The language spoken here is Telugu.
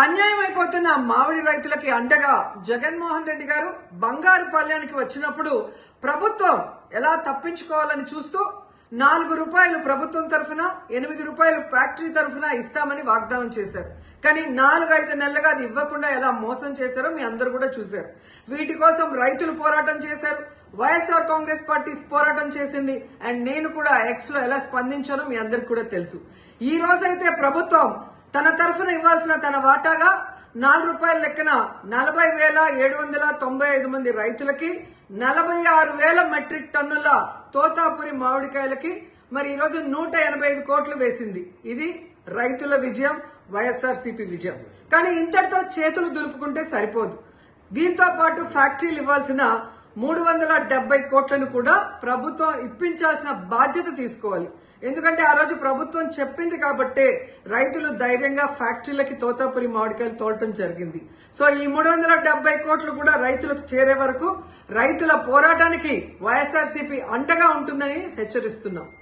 అన్యాయం అయిపోతున్న మామిడి రైతులకి అండగా జగన్మోహన్ రెడ్డి గారు బంగారు పల్లెనికి వచ్చినప్పుడు ప్రభుత్వం ఎలా తప్పించుకోవాలని చూస్తూ ₹4 ప్రభుత్వం తరఫున ₹8 ఫ్యాక్టరీ తరఫున ఇస్తామని వాగ్దానం చేశారు. కానీ 4-5 నెలలుగా అది ఇవ్వకుండా ఎలా మోసం చేశారో మీ అందరూ కూడా చూశారు. వీటి కోసం రైతులు పోరాటం చేశారు, వైఎస్ఆర్ కాంగ్రెస్ పార్టీ పోరాటం చేసింది. అండ్ నేను కూడా ఎక్స్ లో ఎలా స్పందించానో మీ అందరికి కూడా తెలుసు. ఈ రోజైతే ప్రభుత్వం తన తరఫున ఇవ్వాల్సిన తన వాటాగా ₹4 లెక్కన 40,795 మంది రైతులకి 46,000 మెట్రిక్ టన్నుల తోతాపురి మామిడికాయలకి మరి ఈరోజు 185 కోట్లు వేసింది. ఇది రైతుల విజయం, వైఎస్ఆర్సీపీ విజయం. కానీ ఇంతటితో చేతులు దులుపుకుంటే సరిపోదు. దీంతో పాటు ఫ్యాక్టరీలు ఇవ్వాల్సిన 370 కోట్లను కూడా ప్రభుత్వం ఇప్పించాల్సిన బాధ్యత తీసుకోవాలి. ఎందుకంటే ఆ రోజు ప్రభుత్వం చెప్పింది కాబట్టే రైతులు ధైర్యంగా ఫ్యాక్టరీలకి తోతాపురి మామిడికాయలు తోలటం జరిగింది. సో ఈ 370 కోట్లు కూడా రైతులకు చేరే వరకు రైతుల పోరాటానికి వైఎస్ఆర్సీపీ అండగా ఉంటుందని హెచ్చరిస్తున్నాం.